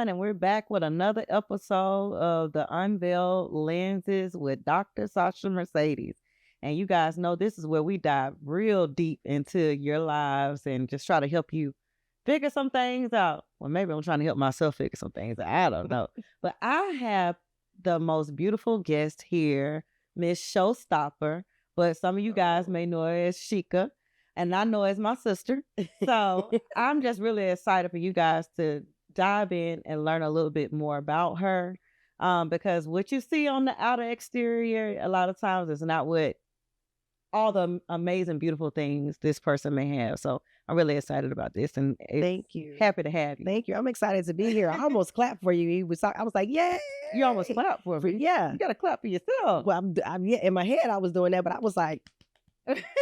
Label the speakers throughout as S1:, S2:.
S1: everyone, and we're back with another episode of the Unveiled Lenses with Dr. Sasha Mercedes. And you guys know this is where we dive real deep into your lives and just try to help you figure some things out. Well, maybe I'm trying to help myself figure some things out. I don't know. But I have the most beautiful guest here, Miss Showstopper. But some of you guys may know her as Sheikah, and I know as my sister. So I'm just really excited for you guys to dive in and learn a little bit more about her. Because what you see on the outer exterior, a lot of times is not what all the amazing, beautiful things this person may have. So I'm really excited about this, and
S2: thank you.
S1: Happy to have you.
S2: Thank you. I'm excited to be here. I almost clapped for you. I was like, yeah.
S1: You almost clapped for me.
S2: Yeah.
S1: You got to clap for yourself.
S2: Well, yeah, in my head I was doing that, but I was like,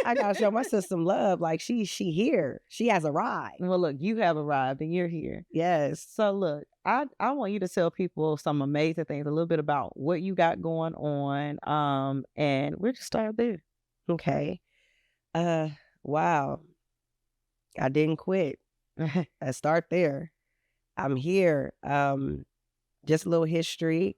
S2: I gotta show my sister some love. Like she here. She has arrived.
S1: Well, look, you have arrived and you're here.
S2: Yes.
S1: So look, I want you to tell people some amazing things, a little bit about what you got going on. And we'll just start there.
S2: Okay. Wow. I didn't quit. I start there. I'm here. Just a little history.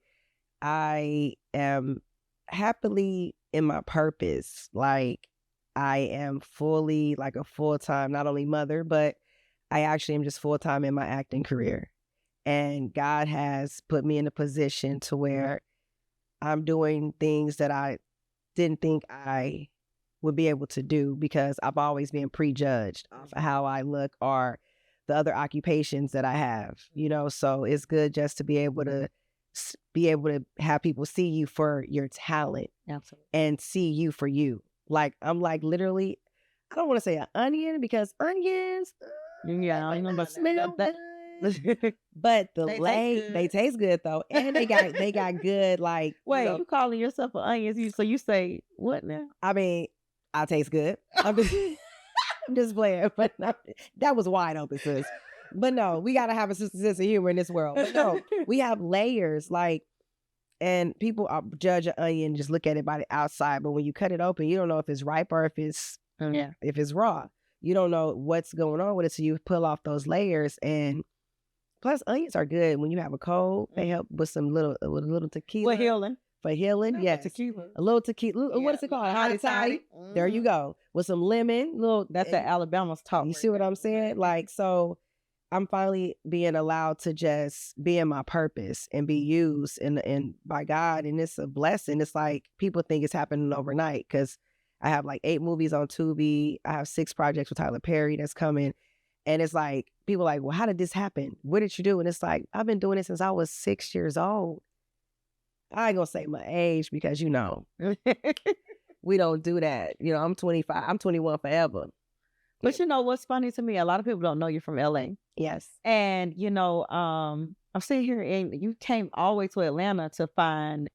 S2: I am happily in my purpose. Like I am fully like a full-time, not only mother, but I actually am just full-time in my acting career. And God has put me in a position to where I'm doing things that I didn't think I would be able to do because I've always been prejudged off of how I look or the other occupations that I have, you know. So it's good just to be able to have people see you for your talent.
S1: Absolutely.
S2: And see you for you. Like I'm like literally, I don't want to say an onion because onions,
S1: yeah, I know about
S2: smell that. But they taste good though, and they got good like.
S1: Wait, you calling yourself an onion? So you say what now?
S2: I mean, I taste good. I'm just playing, but no, that was wide open, sis. But no, we gotta have a sense of humor in this world. But no, we have layers like. And people judge an onion and just look at it by the outside. But when you cut it open, you don't know if it's ripe or if it's raw. You don't know what's going on with it. So you pull off those layers. And plus, onions are good when you have a cold. They help with a little tequila. For healing, yes.
S1: Tequila.
S2: A little tequila. What is it called? Hottie toddy. There you go. With some lemon.
S1: That's the Alabama's talk.
S2: You see what I'm saying? Like, so I'm finally being allowed to just be in my purpose and be used and by God. And it's a blessing. It's like people think it's happening overnight because I have like 8 movies on Tubi. I have 6 projects with Tyler Perry that's coming. And it's like, people are like, well, how did this happen? What did you do? And it's like, I've been doing it since I was 6 years old. I ain't gonna say my age because, you know, we don't do that. You know, I'm 25. I'm 21 forever.
S1: But you know what's funny to me? A lot of people don't know you're from LA.
S2: Yes.
S1: And, you know, I'm sitting here and you came all the way to Atlanta to find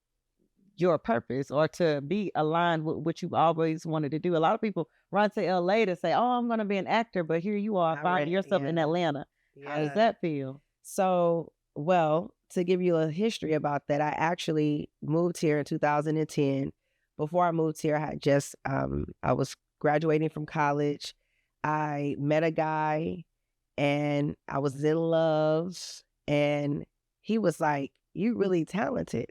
S1: your purpose or to be aligned with what you've always wanted to do. A lot of people run to LA to say, oh, I'm going to be an actor. But here you are finding yourself in Atlanta. Yeah. How does that feel?
S2: So, well, to give you a history about that, I actually moved here in 2010. Before I moved here, I had just, I was graduating from college. I met a guy and I was in love and he was like, you really talented.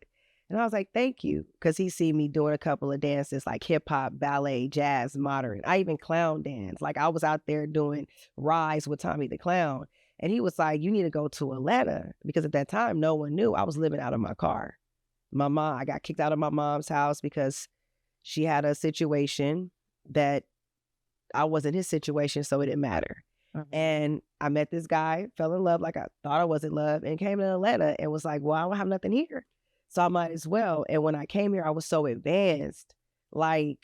S2: And I was like, thank you. Because he seen me doing a couple of dances like hip hop, ballet, jazz, modern. I even clown dance. Like I was out there doing Rise with Tommy the Clown. And he was like, you need to go to Atlanta. Because at that time, no one knew. I was living out of my car. I got kicked out of my mom's house because she had a situation that I wasn't his situation, so it didn't matter. Mm-hmm. And I met this guy, fell in love like I thought I was in love, and came to Atlanta and was like, well, I don't have nothing here, so I might as well. And when I came here, I was so advanced, like,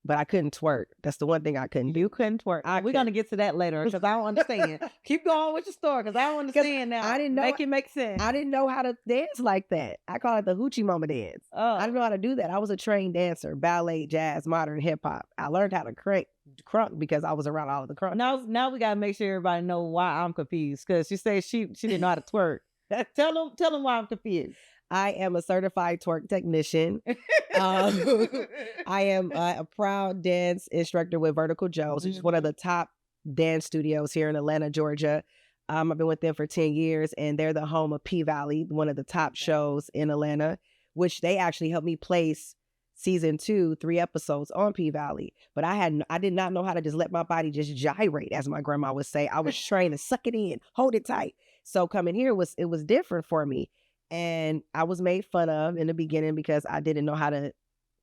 S2: but I couldn't twerk. That's the one thing I couldn't do.
S1: You couldn't twerk. We're going to get to that later because I don't understand. Keep going with your story because I don't understand now.
S2: I didn't know.
S1: Make it make sense.
S2: I didn't know how to dance like that. I call it the hoochie mama dance. Oh. I didn't know how to do that. I was a trained dancer, ballet, jazz, modern, hip hop. I learned how to crunk because I was around all of the crunk.
S1: Now we got to make sure everybody know why I'm confused because she said she didn't know how to twerk. Tell them why I'm confused.
S2: I am a certified twerk technician. I am a proud dance instructor with Vertical Joe's, which is one of the top dance studios here in Atlanta, Georgia. I've been with them for 10 years, and they're the home of P-Valley, one of the top shows in Atlanta, which they actually helped me place season 2, 3 episodes on P-Valley. But I did not know how to just let my body just gyrate, as my grandma would say. I was trained to suck it in, hold it tight. So coming here was different for me. And I was made fun of in the beginning because I didn't know how to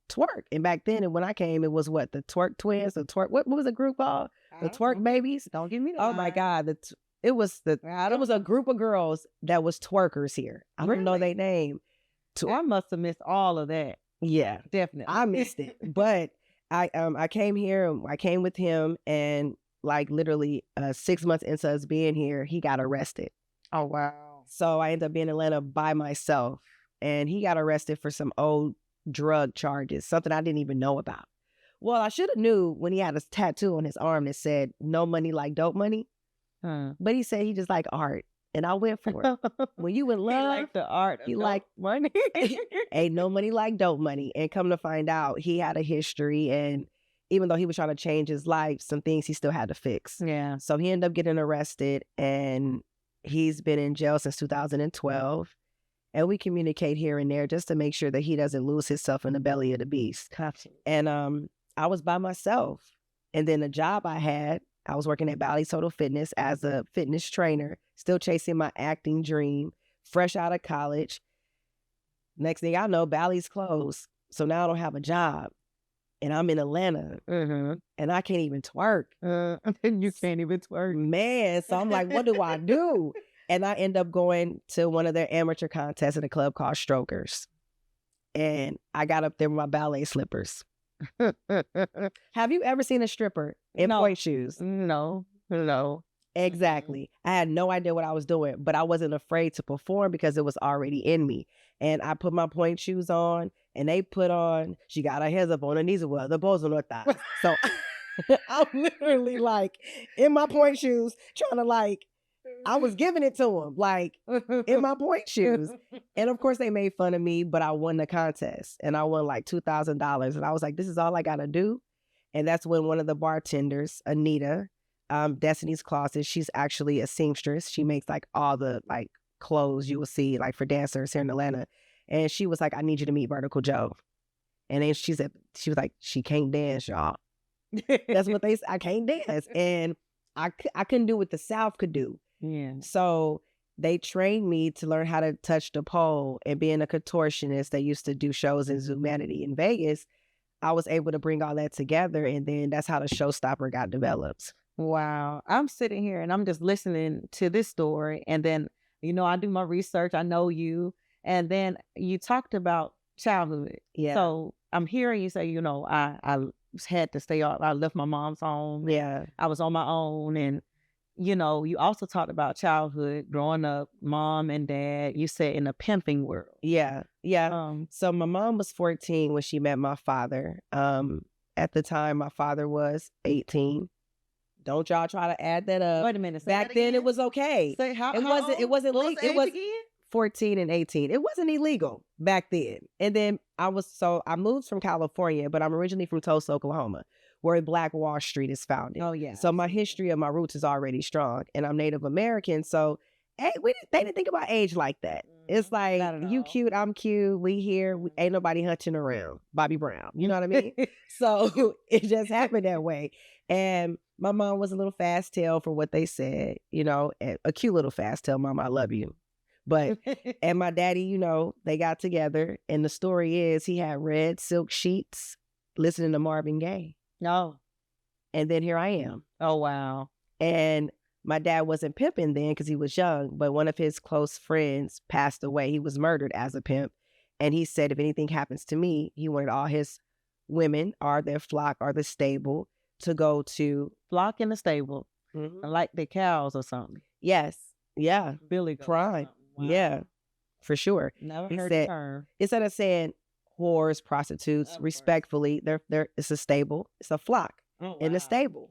S2: twerk. And back then, and when I came, it was what, the Twerk Twins, what was the group called? The Twerk Babies.
S1: Don't give me that.
S2: Oh my God, it was a group of girls that was twerkers here. I don't know their name.
S1: I must have missed all of that.
S2: Yeah,
S1: definitely.
S2: I missed it, but I came here. I came with him, and like literally 6 months into us being here, he got arrested.
S1: Oh wow.
S2: So I ended up being in Atlanta by myself, and he got arrested for some old drug charges, something I didn't even know about. Well, I should have knew when he had a tattoo on his arm that said "No money like dope money," but he said he just like art, and I went for it. When you in love,
S1: he like the art,
S2: he like
S1: money.
S2: Ain't no money like dope money. And come to find out, he had a history, and even though he was trying to change his life, some things he still had to fix.
S1: Yeah.
S2: So he ended up getting arrested, and he's been in jail since 2012. And we communicate here and there just to make sure that he doesn't lose himself in the belly of the beast.
S1: Absolutely.
S2: And I was by myself. And then the job I had, I was working at Bally's Total Fitness as a fitness trainer, still chasing my acting dream, fresh out of college. Next thing I know, Bally's closed. So now I don't have a job. And I'm in Atlanta. And I can't even twerk.
S1: And you can't even twerk.
S2: Man, so I'm like, what do I do? And I end up going to one of their amateur contests at a club called Strokers. And I got up there with my ballet slippers. Have you ever seen a stripper in point shoes?
S1: No.
S2: Exactly. I had no idea what I was doing, but I wasn't afraid to perform because it was already in me. And I put my point shoes on, and they put on, she got her hands up on her knees, well, the balls on her thighs. So I'm literally like in my point shoes, trying to like, I was giving it to them, like in my point shoes. And of course they made fun of me, but I won the contest, and I won like $2,000. And I was like, this is all I got to do. And that's when one of the bartenders, Anita, Destiny's Closet, she's actually a seamstress. She makes like all the like clothes you will see like for dancers here in Atlanta. And she was like, I need you to meet Vertical Joe. And then she was like, she can't dance, y'all. That's what they said. I can't dance. And I couldn't do what the South could do.
S1: Yeah.
S2: So they trained me to learn how to touch the pole, and being a contortionist that used to do shows in Zumanity in Vegas, I was able to bring all that together. And then that's how the showstopper got developed.
S1: Wow. I'm sitting here and I'm just listening to this story. And then, I do my research. I know you. And then you talked about childhood.
S2: Yeah.
S1: So I'm hearing you say, I had to stay off. I left my mom's home.
S2: Yeah.
S1: I was on my own. And, you also talked about childhood, growing up, mom and dad, you said in a pimping world.
S2: Yeah. Yeah. So my mom was 14 when she met my father. At the time, my father was 18. Don't y'all try to add that up.
S1: Wait a minute.
S2: Back then it was okay.
S1: Say how
S2: it wasn't legal. It was 14 and 18. It wasn't illegal back then. And then I moved from California, but I'm originally from Tulsa, Oklahoma, where Black Wall Street is founded.
S1: Oh yeah.
S2: So my history of my roots is already strong, and I'm Native American. So they didn't think about age like that. It's like, you cute, I'm cute, we here, ain't nobody hunching around. Bobby Brown, you know what I mean? So it just happened that way. And my mom was a little fast tail for what they said, and a cute little fast tail. Mom, I love you. But, and my daddy, they got together, and the story is he had red silk sheets listening to Marvin Gaye.
S1: No.
S2: And then here I am.
S1: Oh, wow.
S2: And my dad wasn't pimping then because he was young, but one of his close friends passed away. He was murdered as a pimp. And he said, if anything happens to me, he wanted all his women or their flock or the stable to go to
S1: flock in the stable, like the cows or something.
S2: Yes. Yeah.
S1: Billy
S2: crime. Wow. Yeah, for sure.
S1: Never heard the term.
S2: Instead of saying whores, prostitutes, respectfully, it's a stable. It's a flock in the stable.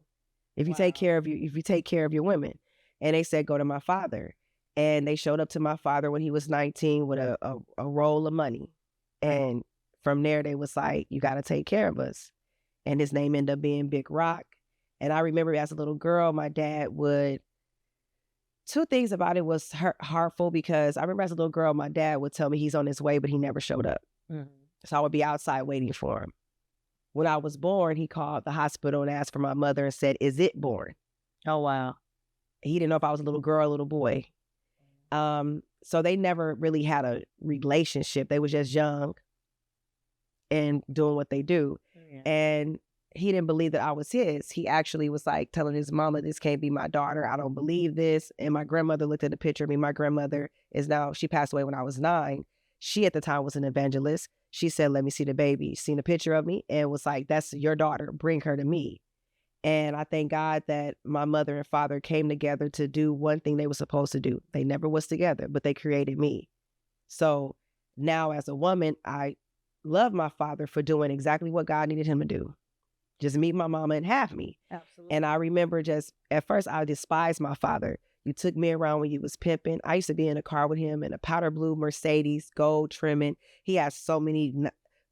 S2: If you take care of your women. And they said, go to my father. And they showed up to my father when he was 19 with a roll of money. And from there, they was like, you got to take care of us. And his name ended up being Big Rock. And I remember as a little girl, my dad would Two things about it was hurtful because I remember as a little girl, my dad would tell me he's on his way, but he never showed up.
S1: Mhm.
S2: So I would be outside waiting for him. When I was born, he called the hospital and asked for my mother and said, "Is it born?"
S1: Oh, wow.
S2: He didn't know if I was a little girl or a little boy. So they never really had a relationship. They was just young and doing what they do.
S1: Yeah.
S2: And he didn't believe that I was his. He actually was like telling his mama, "This can't be my daughter. I don't believe this." And my grandmother looked at the picture of me. My grandmother she passed away when I was 9. She at the time was an evangelist. She said, "Let me see the baby." Seen a picture of me and was like, "That's your daughter. Bring her to me." And I thank God that my mother and father came together to do one thing they were supposed to do. They never was together, but they created me. So now as a woman, I love my father for doing exactly what God needed him to do. Just meet my mama and have me.
S1: Absolutely.
S2: And I remember just at first I despised my father. You took me around when you was pimping. I used to be in a car with him in a powder blue Mercedes, gold trimming. He has so many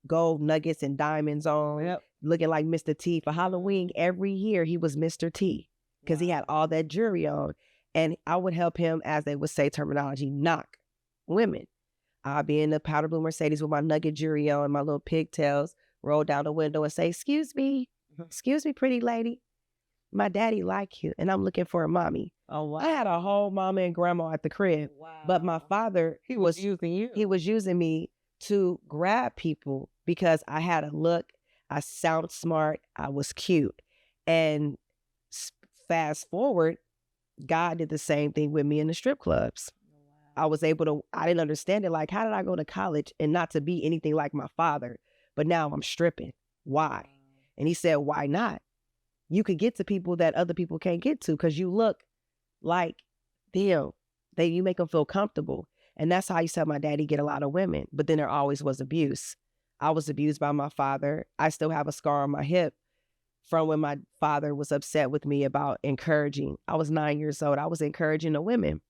S2: gold nuggets and diamonds on,
S1: Yep.
S2: looking like Mr. T. For Halloween, every year he was Mr. T because he had all that jewelry on. And I would help him, as they would say terminology, knock women. I'd be in the powder blue Mercedes with my nugget jewelry on and my little pigtails, roll down the window and say, "Excuse me, pretty lady. My daddy like you, and I'm looking for a mommy."
S1: Oh, wow.
S2: I had a whole mama and grandma at the crib, but my father,
S1: He was using you.
S2: he was using me to grab people because I had a look, I sound smart, I was cute. And fast forward, God did the same thing with me in the strip clubs. I was able to, I didn't understand it. Like, how did I go to college and not to be anything like my father? But now I'm stripping. Why? And he said, "Why not? You could get to people that other people can't get to because you look like them. You make them feel comfortable." And that's how I used to have my daddy get a lot of women. But then there always was abuse. I was abused by my father. I still have a scar on my hip from when my father was upset with me about encouraging. I was 9 years old. I was encouraging the women.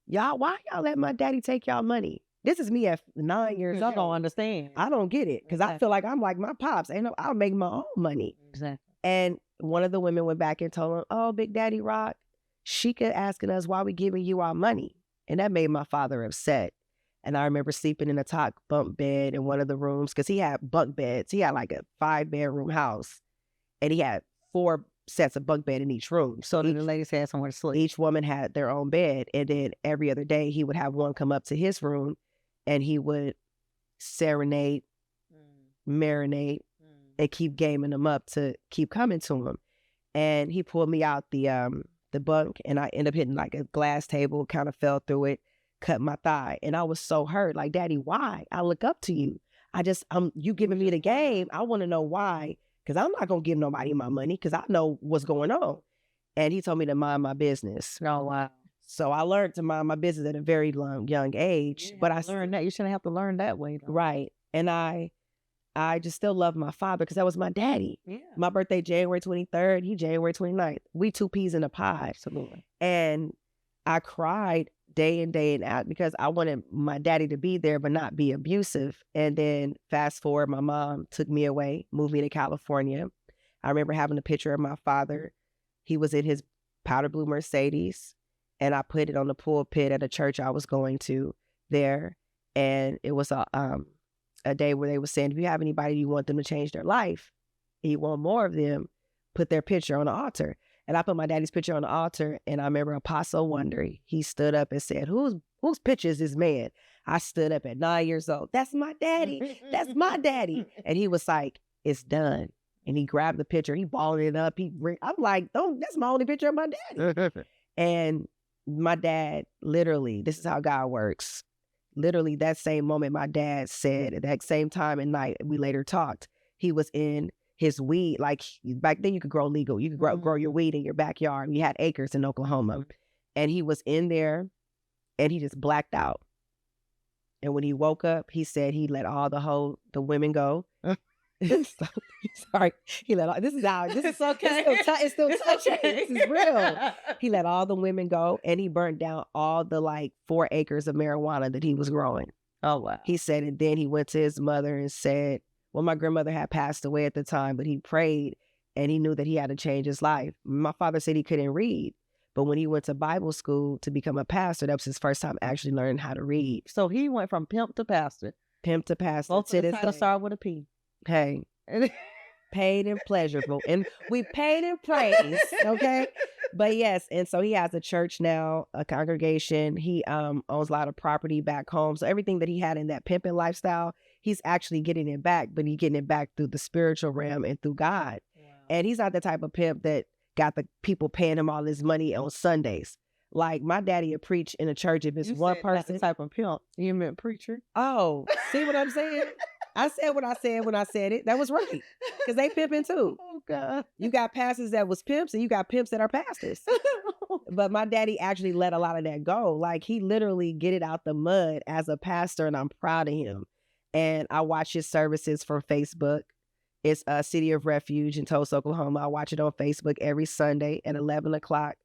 S2: "Y'all, why y'all let my daddy take y'all money?" This is me at 9 years old.
S1: You don't understand.
S2: I don't get it because I feel like I'm like my pops. I'll make my own money.
S1: Exactly.
S2: And one of the women went back and told him, "Oh, Big Daddy Rock, she kept asking us why we giving you our money." And that made my father upset. And I remember sleeping in a top bunk bed in one of the rooms because he had bunk beds. He had like a 5-bedroom house and he had 4 sets of bunk bed in each room.
S1: So the ladies had somewhere to sleep.
S2: Each woman had their own bed. And then every other day he would have one come up to his room and he would serenade, marinate, and keep gaming them up to keep coming to him. And he pulled me out the bunk and I ended up hitting like a glass table, kind of fell through it, cut my thigh. And I was so hurt. Like, "Daddy, why? I look up to you. You giving me the game. I want to know why, because I'm not going to give nobody my money because I know what's going on." And he told me to mind my business.
S1: Oh, wow.
S2: So I learned to mind my business at a very young age. But I
S1: learned that. You shouldn't have to learn that way, though.
S2: Right. And I just still love my father because that was my daddy.
S1: Yeah.
S2: My birthday, January 23rd. He January 29th. We 2 peas in a pod.
S1: Absolutely.
S2: And I cried day in, day and out because I wanted my daddy to be there but not be abusive. And then fast forward, my mom took me away, moved me to California. I remember having a picture of my father. He was in his powder blue Mercedes, and I put it on the pulpit at a church I was going to there. And it was a day where they were saying, if you have anybody you want them to change their life and you want more of them, put their picture on the altar. And I put my daddy's picture on the altar, and I remember Apostle Wondery, he stood up and said, whose picture is this man? I stood up at 9 years old. "That's my daddy. That's my daddy." And he was like, "It's done." And he grabbed the picture, he balled it up. I'm like, "Oh, that's my only picture of my daddy." And my dad, literally, this is how God works. Literally that same moment my dad said, at that same time at night, we later talked, he was in his weed. Like back then you could grow legal. You could grow your weed in your backyard. We had acres in Oklahoma. And he was in there and he just blacked out. And when he woke up, he said he let all the women go. Sorry. He let all, this is okay. It's still touching. This is real. He let all the women go and he burnt down all the 4 acres of marijuana that he was growing.
S1: Oh, wow.
S2: He said, and then he went to his mother and said, well, my grandmother had passed away at the time, but he prayed and he knew that he had to change his life. My father said he couldn't read, But when he went to Bible school to become a pastor, that was his first time actually learning how to read.
S1: So he went from pimp to pastor.
S2: Pimp to pastor.
S1: Both
S2: to
S1: of the
S2: this
S1: titles
S2: day.
S1: start with a P.
S2: Hey, paid and pleasurable. And we paid and praise, okay? But yes, and so he has a church now, a congregation. He owns a lot of property back home. So everything that he had in that pimping lifestyle, he's actually getting it back, but he's getting it back through the spiritual realm and through God. Wow. And he's not the type of pimp that got the people paying him all his money on Sundays. Like my daddy would preach in a church if it's one person.
S1: Not the type of pimp. You meant preacher?
S2: Oh, see what I'm saying? I said what I said when I said it. That was right. Because they pimping too.
S1: Oh, God.
S2: You got pastors that was pimps and you got pimps that are pastors. But my daddy actually let a lot of that go. Like he literally get it out the mud as a pastor, and I'm proud of him. And I watch his services from Facebook. It's a City of Refuge in Tulsa, Oklahoma. I watch it on Facebook every Sunday at 11 o'clock.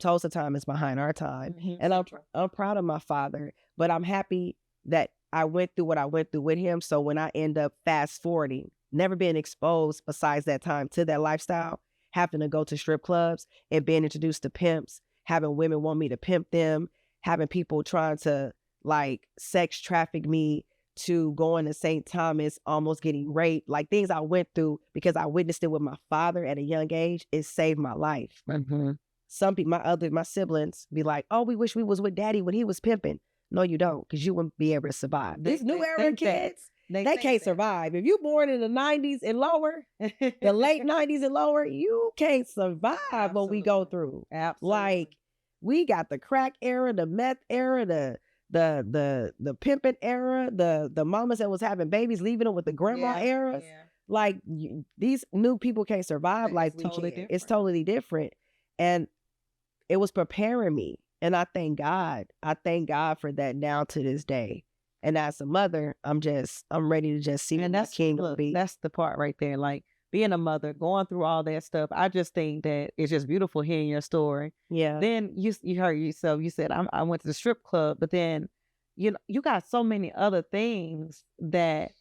S2: Tulsa time is behind our time. Mm-hmm. And I'm proud of my father, but I'm happy that I went through what I went through with him. So when I end up fast forwarding, never being exposed besides that time to that lifestyle, having to go to strip clubs and being introduced to pimps, having women want me to pimp them, having people trying to like sex traffic me, to going to St. Thomas, almost getting raped, like things I went through because I witnessed it with my father at a young age. It saved my life. Mm-hmm. Some people, my siblings be like, oh, we wish we was with daddy when he was pimping. No, you don't, because you wouldn't be able to survive. These new era kids, they can't survive. If you born in the 90s and lower, the late 90s and lower, you can't survive. Absolutely. What we go through. Absolutely. Like, we got the crack era, the meth era, the pimping era, the mamas that was having babies, leaving them with the grandma eras. Yeah. Like, these new people can't survive like we can. It's totally different. And it was preparing me. And I thank God. I thank God for that now to this day. And as a mother, I'm ready to just see what my king will be.
S1: That's the part right there. Like being a mother, going through all that stuff. I just think that it's just beautiful hearing your story. Yeah. Then you heard yourself. You said I went to the strip club, but then you got so many other things that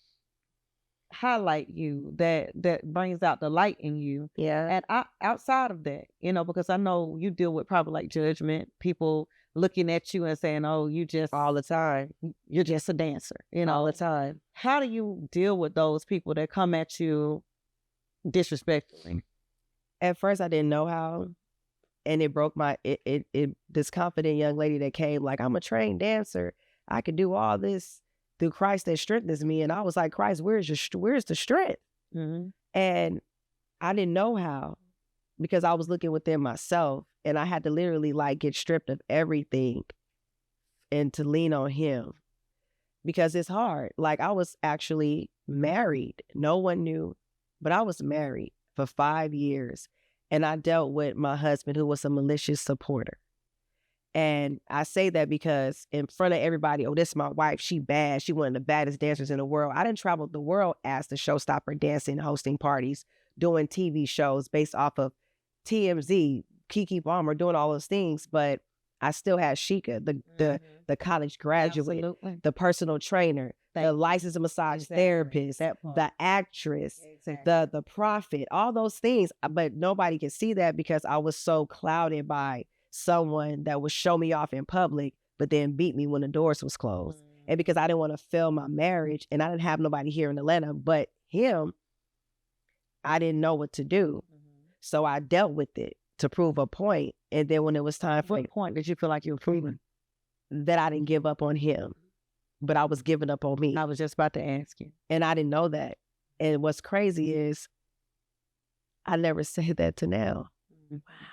S1: highlight you, that brings out the light in you. Yeah. And outside of that, because I know you deal with probably like judgment, people looking at you and saying, oh, you just
S2: all the time,
S1: you're just a dancer,
S2: all the time.
S1: How do you deal with those people that come at you disrespectfully?
S2: At first I didn't know how, and it broke my this confident young lady that came like, I'm a trained dancer, I could do all this through Christ that strengthens me. And I was like, Christ, where's the strength? Mm-hmm. And I didn't know how, because I was looking within myself, and I had to literally like get stripped of everything and to lean on him, because it's hard. Like I was actually married. No one knew, but I was married for 5 years, and I dealt with my husband who was a malicious supporter. And I say that because in front of everybody, oh, this is my wife, she bad, she one of the baddest dancers in the world. I done traveled the world as the showstopper, dancing, hosting parties, doing TV shows based off of TMZ, Kiki Palmer, doing all those things. But I still had Sheikah, the college graduate, absolutely, the personal trainer, the licensed massage therapist, the actress, the prophet, all those things. But nobody can see that because I was so clouded by someone that would show me off in public, but then beat me when the doors was closed. Mm-hmm. And because I didn't want to fail my marriage, and I didn't have nobody here in Atlanta but him, I didn't know what to do. Mm-hmm. So I dealt with it to prove a point. And then when it was time for...
S1: What point did you feel like you were proving?
S2: That I didn't give up on him, but I was giving up on me.
S1: I was just about to ask you.
S2: And I didn't know that. And what's crazy is I never said that to now. Mm-hmm. Wow.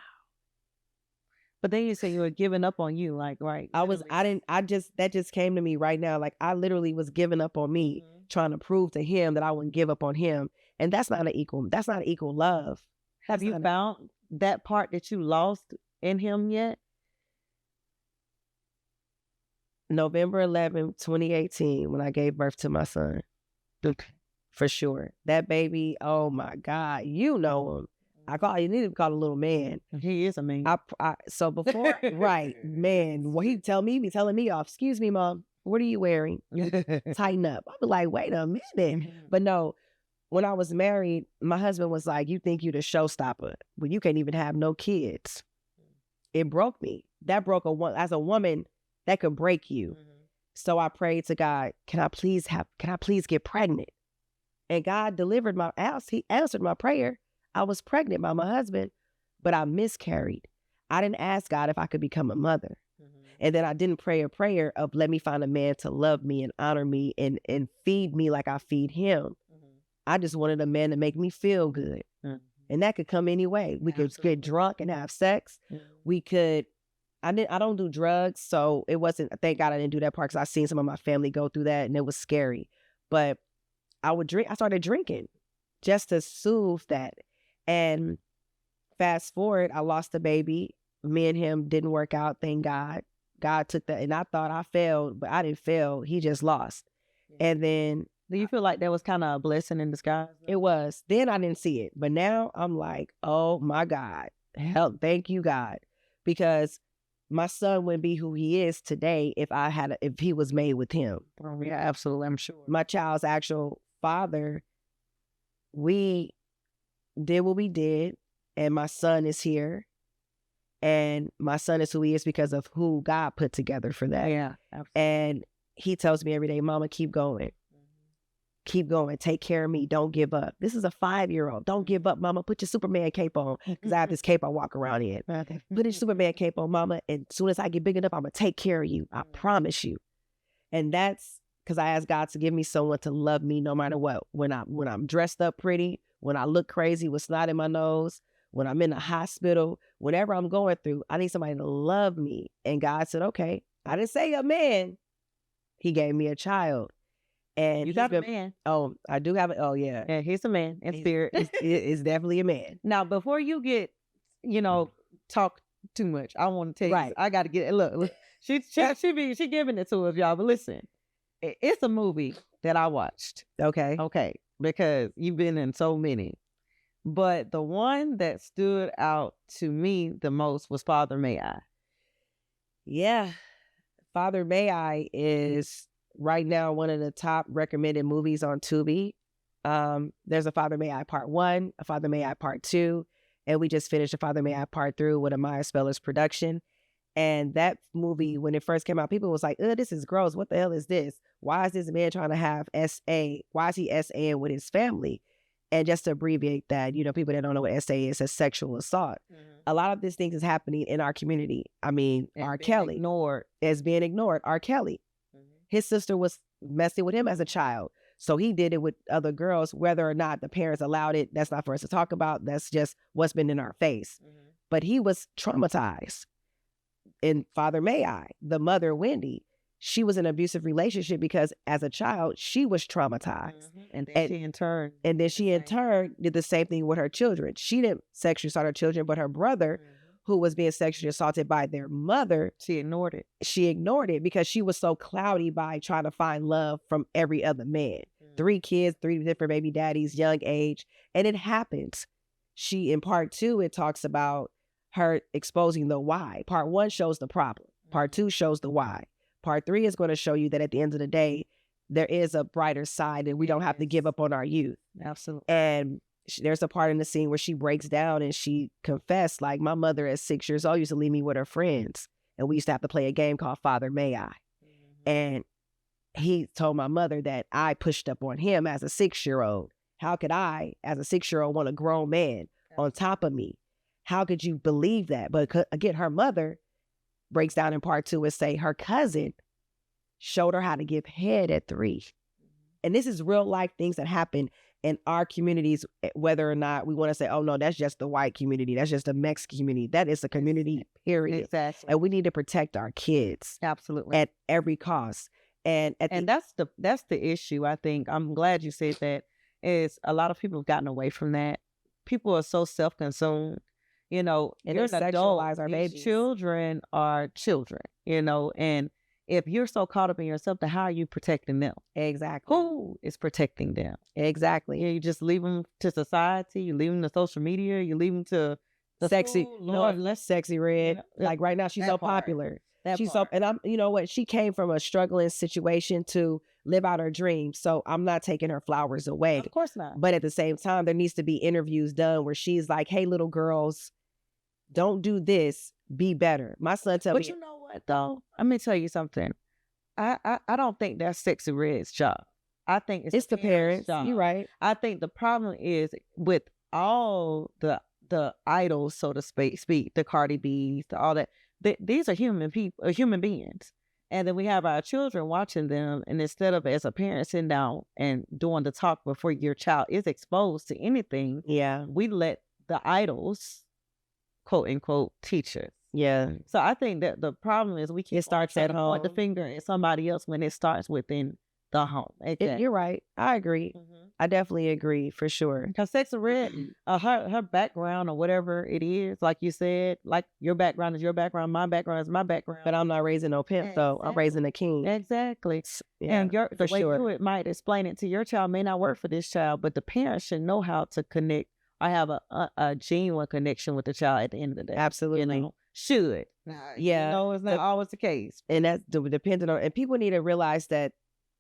S1: But then you say you were giving up on you, like, right?
S2: That just came to me right now. Like, I literally was giving up on me, mm-hmm, trying to prove to him that I wouldn't give up on him. And that's not equal love.
S1: Have you found that part that you lost in him yet?
S2: November 11th, 2018, when I gave birth to my son. Okay. For sure. That baby, oh my God, you know him. You need to call a little man.
S1: He is a man.
S2: So before, right, man, well, he be telling me off, excuse me, Mom, what are you wearing? Tighten up. I was like, wait a minute. But no, when I was married, my husband was like, you think you the showstopper, but you can't even have no kids. it broke me. That broke as a woman, that could break you. So I prayed to God, can I please get pregnant? And God delivered he answered my prayer. I was pregnant by my husband, but I miscarried. I didn't ask God if I could become a mother. And then I didn't pray a prayer of let me find a man to love me and honor me and feed me like I feed him. I just wanted a man to make me feel good. And that could come any way. We could get drunk and have sex. We could, I don't do drugs. So it wasn't, thank God I didn't do that part because I've seen some of my family go through that and it was scary. But I started drinking just to soothe that. And fast forward, I lost a baby. Me and him didn't work out, thank God. God took that, and I thought I failed, but I didn't fail. He just lost. And then...
S1: Do you feel like that was kind of a blessing in disguise?
S2: It was. Then I didn't see it. But now I'm like, oh my God. Help. Thank you, God. Because my son wouldn't be who he is today if he was made with him.
S1: Oh, yeah, absolutely. I'm sure.
S2: My child's actual father, we did what we did, and my son is here. And my son is who he is because of who God put together for that.
S1: Yeah, absolutely.
S2: And he tells me every day, Mama, keep going. Keep going. Take care of me. Don't give up. This is a 5-year-old. Don't give up, Mama. Put your Superman cape on. Because I have this cape I walk around in. Put your Superman cape on, Mama. And as soon as I get big enough, I'm going to take care of you. I promise you. And that's because I asked God to give me someone to love me no matter what. When I'm dressed up pretty, when I look crazy with snot in my nose, when I'm in the hospital, whatever I'm going through, I need somebody to love me. And God said, okay. I didn't say a man. He gave me a child. And
S1: you got a man.
S2: Oh, I do have it. Oh, yeah.
S1: Yeah, he's a man in spirit.
S2: It's definitely a man.
S1: Now, before you get, talk too much, I want to tell you,
S2: right.
S1: I got to get it. Look, she giving it to us, y'all. But listen, it's a movie that I watched. Okay. Because you've been in so many. But the one that stood out to me the most was Father May I.
S2: Yeah. Father May I is right now one of the top recommended movies on Tubi. There's a Father May I Part 1, a Father May I Part 2, and we just finished a Father May I Part 3 with a Maya Speller's production. And that movie, when it first came out, people was like, this is gross. What the hell is this? Why is this man trying to have SA? Why is he SAing with his family? And just to abbreviate that, people that don't know what SA is, a sexual assault. A lot of these things is happening in our community. I mean, R. Kelly is being ignored. R. Kelly. His sister was messing with him as a child. So he did it with other girls, whether or not the parents allowed it. That's not for us to talk about. That's just what's been in our face. But he was traumatized. In Father May I, the mother, Wendy, she was in an abusive relationship because as a child, she was traumatized.
S1: And then she in turn
S2: did the same thing with her children. She didn't sexually assault her children, but her brother, who was being sexually assaulted by their mother,
S1: she ignored it.
S2: She ignored it because she was so cloudy by trying to find love from every other man. 3 kids, 3 different baby daddies, young age. And it happens. In Part 2, it talks about her exposing the why. Part 1 shows the problem. Part 2 shows the why. Part 3 is going to show you that at the end of the day, there is a brighter side and we don't have to give up on our youth.
S1: Absolutely.
S2: And there's a part in the scene where she breaks down and she confessed, like, my mother at 6 years old used to leave me with her friends. And we used to have to play a game called Father May I. And he told my mother that I pushed up on him as a 6-year-old. How could I, as a 6-year-old, want a grown man on top of me? How could you believe that? But again, her mother breaks down in Part 2 and say her cousin showed her how to give head at 3. And this is real life things that happen in our communities, whether or not we want to say, oh no, that's just the white community. That's just the Mexican community. That is a community, period.
S1: Exactly.
S2: And we need to protect our kids.
S1: Absolutely.
S2: At every cost. And
S1: that's the issue, I think. I'm glad you said that, is a lot of people have gotten away from that. People are so self-consumed. And
S2: you're an adult. Our babies.
S1: Children are children, and if you're so caught up in yourself, then how are you protecting them?
S2: Exactly.
S1: Who is protecting them?
S2: Exactly.
S1: You just leave them to society, you leave them to social media, you leave them to the
S2: sexy, sexy red.
S1: Yeah.
S2: Like right now, she's so popular. And I'm, what? She came from a struggling situation to live out her dreams. So I'm not taking her flowers away.
S1: Of course not.
S2: But at the same time, there needs to be interviews done where she's like, hey, little girls, don't do this. be better. My son tell
S1: But
S2: me,
S1: you know what though? Let me tell you something. I don't think that's Sexy Red's job. I think it's
S2: it's
S1: the
S2: the
S1: parents'
S2: parents. You're
S1: job.
S2: right.
S1: I think the problem is with all the idols, so to speak, the Cardi B's, all that. These are human people, human beings, and then we have our children watching them. And instead of as a parent sitting down and doing the talk before your child is exposed to anything,
S2: Yeah.
S1: we let the idols, quote unquote, teach us.
S2: Yeah.
S1: So I think that the problem is we keep
S2: It starts
S1: trying
S2: at
S1: to point the
S2: home.
S1: finger at somebody else when it starts within the home. Exactly.
S2: You're right. I agree.
S1: Mhm.
S2: I definitely agree for sure.
S1: Because Sexy Red, her background or whatever it is, like you said, like your background is your background, my background is my background.
S2: But I'm not raising no pimp though. I'm raising a king.
S1: Exactly.
S2: Yeah,
S1: And the
S2: for
S1: way
S2: sure.
S1: you might explain it to your child may not work for this child, but the parents should know how to connect or have a genuine connection with the child at the end of the day.
S2: Absolutely.
S1: You know, should.
S2: Yeah.
S1: You know, it's not always the case.
S2: And that's dependent on, and people need to realize that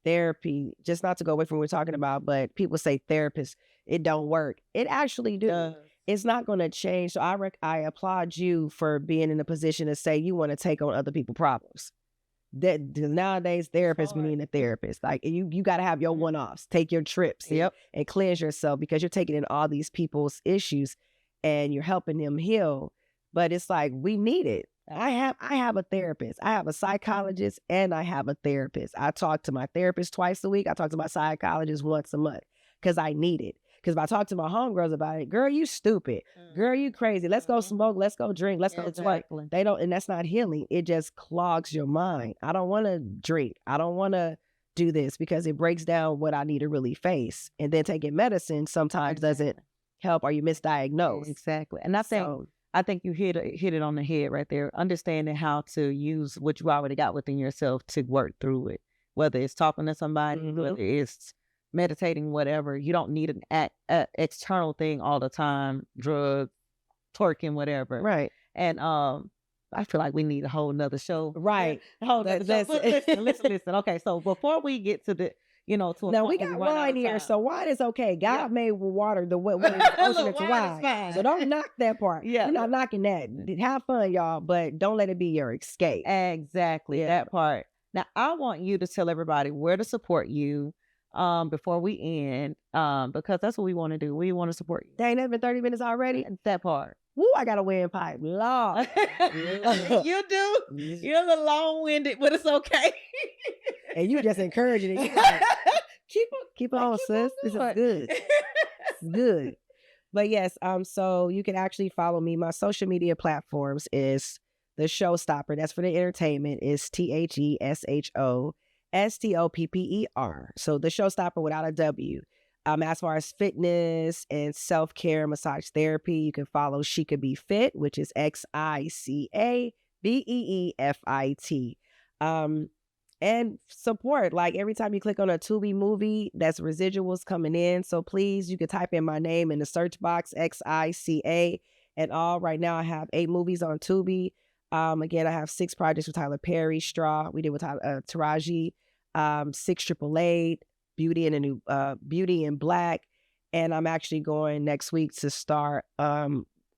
S2: therapy, just not to go away from what we're talking about, but people say therapist, it don't work. It actually do. It's not going to change. So I applaud you for being in a position to say you want to take on other people's problems. That nowadays therapists we need a therapist. Like you got to have your one-offs, take your trips, and cleanse yourself, because you're taking in all these people's issues and you're helping them heal. But it's like we need it. I have a therapist. I have a psychologist and I have a therapist. I talk to my therapist twice a week. I talk to my psychologist once a month because I need it. Because if I talk to my homegirls about it, girl, you stupid. Girl, you crazy. Let's go smoke. Let's go drink. Let's go twerk. They don't, and that's not healing. It just clogs your mind. I don't want to drink. I don't want to do this because it breaks down what I need to really face. And then taking medicine sometimes doesn't help, or you misdiagnose.
S1: Exactly. And I think you hit it on the head right there. Understanding how to use what you already got within yourself to work through it. Whether it's talking to somebody, whether it's meditating, whatever. You don't need an external thing all the time. Drugs, twerking, whatever.
S2: Right.
S1: And I feel like we need a whole nother show.
S2: Right.
S1: Listen. Okay, so before we get to the,
S2: now we got wine here, so wine is okay. God made water, the ocean into wine. So don't knock that part. Yeah. We're not knocking that. Have fun, y'all, but don't let it be your escape.
S1: Exactly. That part. Now I want you to tell everybody where to support you before we end. Because that's what we want to do. We want to support you.
S2: Dang, that's been 30 minutes already.
S1: That part.
S2: Woo, I got a windpipe. Lord.
S1: You do? You're a little long-winded, but it's okay.
S2: And you just encouraging it. Like, keep on, sis. This is good. It's good. But yes, so you can actually follow me. My social media platforms is the Showstopper. That's for the entertainment. Is TheShowstopper. So the Showstopper without a W. As far as fitness and self-care, massage therapy, you can follow She Could Be Fit, which is XICABEEFIT. And support, like every time you click on a Tubi movie, that's residuals coming in. So please, you can type in my name in the search box, XICA, and all. Right now I have 8 movies on Tubi. Again, I have 6 projects with Tyler Perry, Straw, we did with Taraji, 6 888, Beauty in Black, and I'm actually going next week to start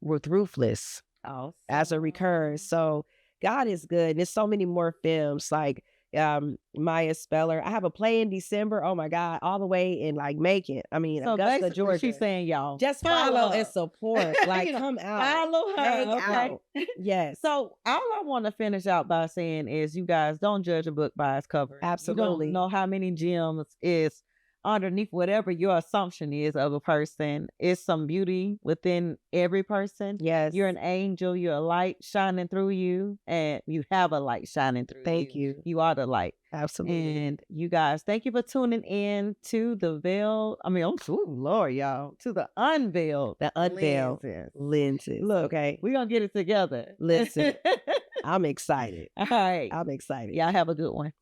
S2: with Ruthless as a recurrence. So God is good. And there's so many more films like Maya Speller. I have a play in December. Oh my God, all the way in like Macon. I mean,
S1: so
S2: Augusta, Georgia.
S1: She's saying y'all
S2: just follow and support. Like come out,
S1: follow her.
S2: hang
S1: out.
S2: Yes.
S1: So all I want to finish out by saying is, you guys don't judge a book by its cover.
S2: Absolutely.
S1: You don't know how many gems is underneath whatever your assumption is of a person. Is some beauty within every person.
S2: Yes.
S1: You're an angel. You're a light shining through you, and you have a light shining through you.
S2: Thank you.
S1: You are the light.
S2: Absolutely.
S1: And you guys, thank you for tuning in to the Lord, y'all, to the Unveiled
S2: Lenses.
S1: Look,
S2: okay,
S1: we're gonna get it together.
S2: Listen, I'm excited.
S1: All right.
S2: I'm excited.
S1: Y'all have a good one.